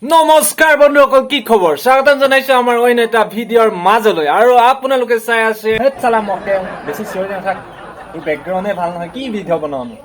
নমস্কাৰ বন্ধুসকল, কি খবৰ? স্বাগতম জনাইছো আমাৰ অন্য এটা ভিডিঅ'ৰ মাজলৈ। আৰু আপোনালোকে চাই আছে ধেত চালা মক্কেল, বেছি চিঞৰি নাথাক, তোৰ বেকগ্ৰাউণ্ডে ভাল নহয়, কি ভিডিঅ' বনাওনো?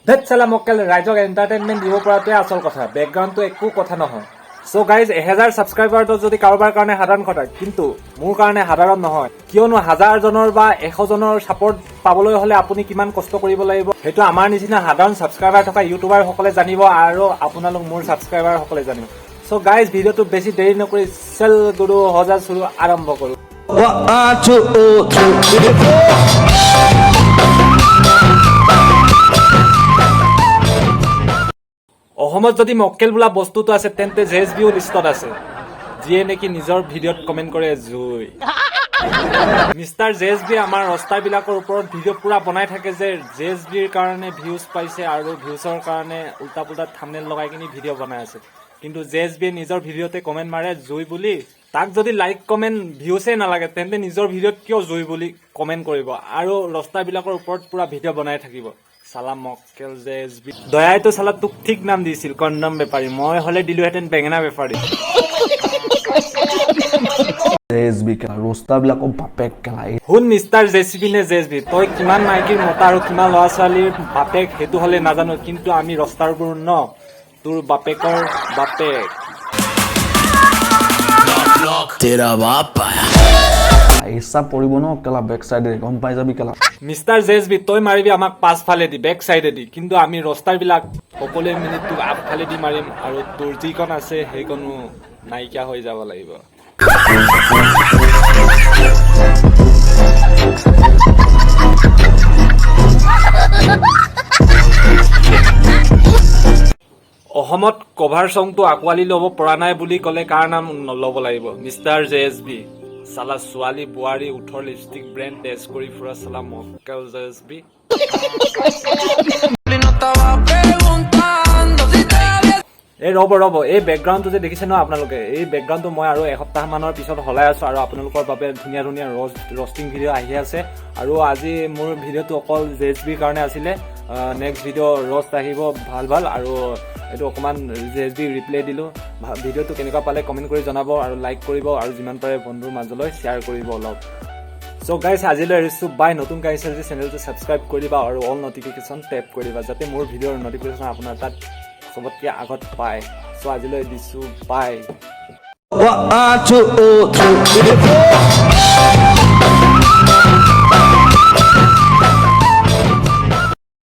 ধেত চালা মক্কেল, ৰাইজক এণ্টাৰটেইনমেণ্ট দিব পৰাটোৱে আচল কথা, বেকগ্ৰাউণ্ডটো একো কথা নহয়। চ' গাইজ, 1000 ছাবস্ক্ৰাইবাৰটো যদি কাৰোবাৰ কাৰণে সাধাৰণ কথা, কিন্তু মোৰ কাৰণে সাধাৰণ নহয়, কিয়নো 1000 জনৰ বা 100 জনৰ ছাপৰ্ট পাবলৈ হলে আপুনি কিমান কষ্ট কৰিব লাগিব সেইটো আমাৰ নিচিনা সাধাৰণ ছাবস্ক্ৰাইবাৰ থকা ইউটিউবাৰ সকলে জানিব, আৰু আপোনালোক মোৰ ছাবস্ক্ৰাইবাৰ সকলে জানিব। চ' গাইজ, ভিডিঅ'টো বেছি দেৰি নকৰি চেল গুৰু হজা চুৰু আৰম্ভ কৰো। অসমত যদি মক্কেল বোলা বস্তুটো আছে তেন্তে জেএছবিও লিষ্টত আছে, যিয়ে নেকি নিজৰ ভিডিঅ'ত কমেণ্ট কৰে জুই। মিষ্টাৰ জেএছবি আমাৰ ৰস্তাবিলাকৰ ওপৰত ভিডিঅ' পুৰা বনাই থাকে যে জেএছবিৰ কাৰণে ভিউজ পাইছে আৰু ভিউজৰ কাৰণে উল্টা পুল্টা থাম্বনেইল লগাই কিনি ভিডিঅ' বনাই আছে। কিন্তু জেএছবিয়ে নিজৰ ভিডিঅ'তে কমেণ্ট মাৰে জুই বুলি। তাক যদি লাইক কমেণ্ট ভিউজে নালাগে তেন্তে নিজৰ ভিডিঅ'ত কিয় জুই বুলি কমেণ্ট কৰিব আৰু ৰাস্তাবিলাকৰ ওপৰত পুৰা ভিডিঅ' বনাই থাকিব। চালা মক্কেল জেএছবি। দয়াইতো চালা তোক ঠিক নাম দিছিল, কণ্ডম বেপাৰী। মই হলে দিলোহেঁতেন বেঙেনা বেপাৰী। শুন মিষ্টাৰ জেচিবি নে জেএছবি, তই কিমান মাইকীৰ মতা আৰু কিমান ল'ৰা ছোৱালীৰ বাপেক সেইটো হলে নাজানো, কিন্তু আমি ৰস্তাৰবোৰ ন তোৰ বাপেকৰ বাপেক। মিষ্টাৰ জেএছবি, তই মাৰিবি আমাক পাছফালেদি বেক চাইডেদি, কিন্তু আমি ৰস্তাৰ বিলাক সকলোৱে মিলি তোক আগফালেদি মাৰিম, আৰু তোৰ যিকণ আছে সেইকণো নাইকিয়া হৈ যাব লাগিব। অসমত কভাৰ চংটো আঁকোৱালি ল'ব পৰা নাই বুলি ক'লে কাৰ নাম ল'ব লাগিব? Mister JSB. চালা ছোৱালী বোৱাৰী উঠৰ লিপষ্টিক ব্ৰেণ্ড টেষ্ট কৰি ফুৰা চালা মক্কেল জেএছবি। এই ৰ'ব, এই বেকগ্ৰাউণ্ডটো যে দেখিছে ন আপোনালোকে, এই বেকগ্ৰাউণ্ডটো মই আৰু এসপ্তাহ মানৰ পিছত সলাই আছো, আৰু আপোনালোকৰ বাবে ধুনীয়া ধুনীয়া ৰষ্টিং ভিডিঅ' আহি আছে। আৰু আজি মোৰ ভিডিঅ'টো অকল জেএছবিৰ কাৰণে আছিলে। নেক্সট ভিডিঅ' ৰষ্ট আহিব ভাল ভাল, আৰু এইটো অকণমান জেএছবি ৰিপ্লাই দিলোঁ। ভিডিঅ'টো কেনেকুৱা পালে কমেণ্ট কৰি জনাব, আৰু লাইক কৰিব, আৰু যিমান পাৰে বন্ধুৰ মাজলৈ শ্বেয়াৰ কৰিব অলপ। চ' গাইজ, আজিলৈ এৰিছোঁ বাই। নতুন আহিছে যদি চেনেলটো ছাবস্ক্ৰাইব কৰি দিবা আৰু অল নটিফিকেশ্যন টেপ কৰি দিবা, যাতে মোৰ ভিডিঅ'ৰ নটিফিকেশ্যন আপোনাৰ তাত চবতকৈ আগত পায়। চ' আজিলৈ দিছোঁ বাই।